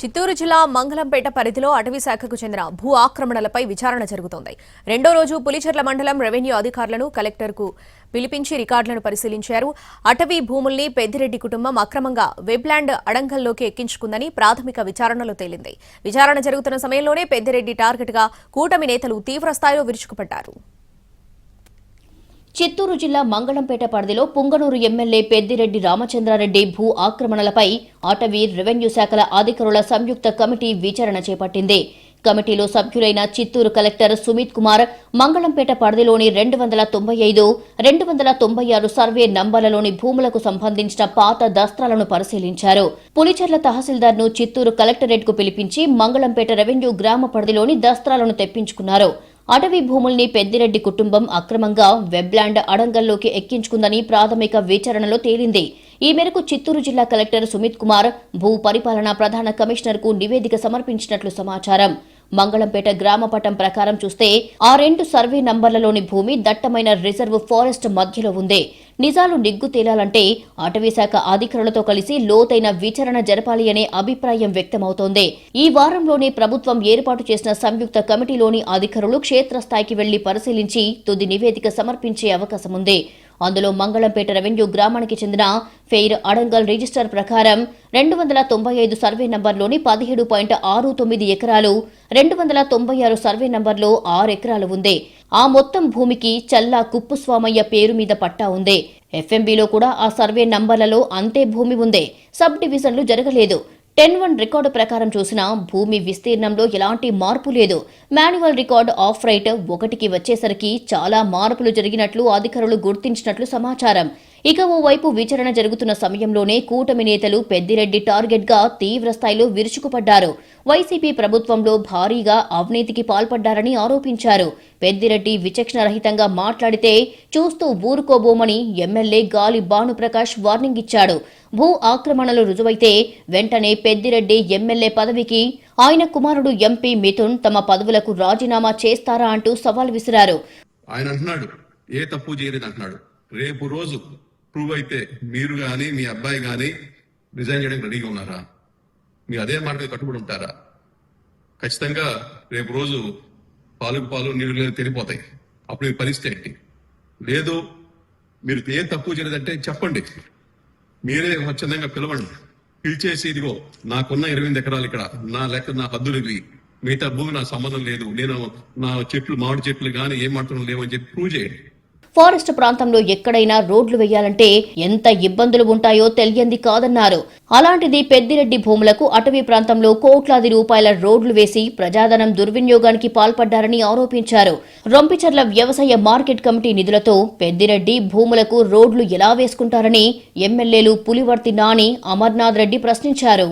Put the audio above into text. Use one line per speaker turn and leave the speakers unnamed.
చిత్తూరు జిల్లా మంగళంపేట పరిధిలో అటవీ శాఖకు చెందిన భూ ఆక్రమణలపై విచారణ జరుగుతోంది. రెండో రోజు పులిచెర్ల మండలం రెవెన్యూ అధికారులను కలెక్టర్కు పిలిపించి రికార్డులను పరిశీలించారు. అటవీ భూముల్ని పెద్దిరెడ్డి కుటుంబం అక్రమంగా వెబ్లాండ్ అడంగల్లోకి ఎక్కించుకుందని ప్రాథమిక విచారణలో తేలింది. విచారణ జరుగుతున్న సమయంలోనే పెద్దిరెడ్డి టార్గెట్గా కూటమి నేతలు తీవ్రస్థాయిలో విరుచుకుపడ్డారు.
చిత్తూరు జిల్లా మంగళంపేట పరిధిలో పుంగనూరు ఎమ్మెల్యే పెద్దిరెడ్డి రామచంద్రారెడ్డి భూ ఆక్రమణలపై అటవీ రెవెన్యూ శాఖల అధికారుల సంయుక్త కమిటీ విచారణ చేపట్టింది. కమిటీలో సభ్యులైన చిత్తూరు కలెక్టర్ సుమిత్ కుమార్ మంగళంపేట పరిధిలోని 295, 296 సర్వే నంబర్లలోని భూములకు సంబంధించిన పాత దస్త్రాలను పరిశీలించారు. పులిచెర్ల తహసీల్దార్ను చిత్తూరు కలెక్టరేట్కు పిలిపించి మంగళంపేట రెవెన్యూ గ్రామ పరిధిలోని దస్త్రాలను తెప్పించుకున్నారు. అటవీ భూముల్ని పెద్దిరెడ్డి కుటుంబం అక్రమంగా వెబ్లాండ్ అడంగల్లోకి ఎక్కించుకుందని ప్రాథమిక విచారణలో తేలింది. ఈ మేరకు చిత్తూరు జిల్లా కలెక్టర్ సుమిత్ కుమార్ భూ పరిపాలనా ప్రధాన కమిషనర్కు నివేదిక సమర్పించినట్లు సమాచారం. మంగళంపేట గ్రామ పటం ప్రకారం చూస్తే ఆ 2 సర్వే నంబర్లలోని భూమి దట్టమైన రిజర్వ్ ఫారెస్ట్ మధ్యలో ఉంది. నిజాలు నిగ్గు తేలాలంటే అటవీశాఖ అధికారులతో కలిసి లోతైన విచారణ జరపాలి అనే అభిప్రాయం వ్యక్తమవుతోంది. ఈ వారంలోనే ప్రభుత్వం ఏర్పాటు చేసిన సంయుక్త కమిటీలోని అధికారులు క్షేత్రస్థాయికి వెళ్లి పరిశీలించి తుది నివేదిక సమర్పించే అవకాశం ఉంది. అందులో మంగళంపేట రెవెన్యూ గ్రామానికి చెందిన ఫెయిర్ అడంగల్ రిజిస్టర్ ప్రకారం 295 సర్వే నంబర్లోని 17.69 ఎకరాలు, 296 సర్వే నంబర్లో 6 ఎకరాలు ఉంది. ఆ మొత్తం భూమికి చల్లా కుప్పుస్వామయ్య పేరు మీద పట్టా ఉంది. ఎఫ్ఎంబీలో కూడా ఆ సర్వే నంబర్లలో అంతే భూమి ఉంది. సబ్ డివిజన్లు జరగలేదు. 10-1 రికార్డు ప్రకారం చూసినా భూమి విస్తీర్ణంలో ఎలాంటి మార్పు లేదు. మాన్యువల్ రికార్డు ఆఫ్ రైట్ 1కి వచ్చేసరికి చాలా మార్పులు జరిగినట్లు అధికారులు గుర్తించినట్లు సమాచారం. ఇక ఓవైపు విచారణ జరుగుతున్న సమయంలోనే కూటమి నేతలు పెద్దిరెడ్డి టార్గెట్గా తీవ్రస్థాయిలో విరుచుకుపడ్డారు. వైసీపీ ప్రభుత్వంలో భారీగా అవినీతికి పాల్పడ్డారని ఆరోపించారు. పెద్దిరెడ్డి విచక్షణరహితంగా మాట్లాడితే చూస్తూ ఊరుకోబోమని ఎమ్మెల్యే గాలి భానుప్రకాష్ వార్నింగ్ ఇచ్చాడు. భూ ఆక్రమణలు రుజువైతే వెంటనే పెద్దిరెడ్డి ఎమ్మెల్యే పదవికి, ఆయన కుమారుడు ఎంపీ మిథున్ తమ పదవులకు రాజీనామా చేస్తారా అంటూ సవాల్ విసిరారు.
ఆయన అంటున్నాడు ఏ తప్పు చేయలేదు అంటున్నాడు. రేపు రోజు ప్రూవ్ అయితే మీరు గాని మీ అబ్బాయి గాని రిజైన్ చేయడానికి రెడీగా ఉన్నారా? మీరు అదే మాట మీద కట్టుబడి ఉంటారా? ఖచ్చితంగా రేపు రోజు పాలు నీళ్లు తెలిపోతాయి. అప్పుడు మీ పరిస్థితి ఏంటి? లేదు మీరు ఏం తక్కువ చేయలేదంటే చెప్పండి, మీరే స్వచ్ఛందంగా పిలవండి. పిలిచేసి ఇదిగో నాకున్న 28 ఎకరాలు ఇక్కడ నా లెక్క, నా హద్దులు ఇవి, మిగతా భూమి నాకు సంబంధం లేదు, నేను నా చెట్లు మామిడి చెట్లు కానీ ఏం మాత్రం లేవని చెప్పి ప్రూవ్ చేయండి.
ఫారెస్ట్ ప్రాంతంలో ఎక్కడైనా రోడ్లు వేయాలంటే ఎంత ఇబ్బందులు ఉంటాయో తెలియంది కాదన్నారు. అలాంటిది పెద్దిరెడ్డి భూములకు అటవీ ప్రాంతంలో కోట్లాది రూపాయల రోడ్లు వేసి ప్రజాధనం దుర్వినియోగానికి పాల్పడ్డారని ఆరోపించారు. రొంపిచెర్ల వ్యవసాయ మార్కెట్ కమిటీ నిధులతో పెద్దిరెడ్డి భూములకు రోడ్లు ఎలా వేసుకుంటారని ఎమ్మెల్యేలు పులివర్తి నాని, అమర్నాథ్ రెడ్డి ప్రశ్నించారు.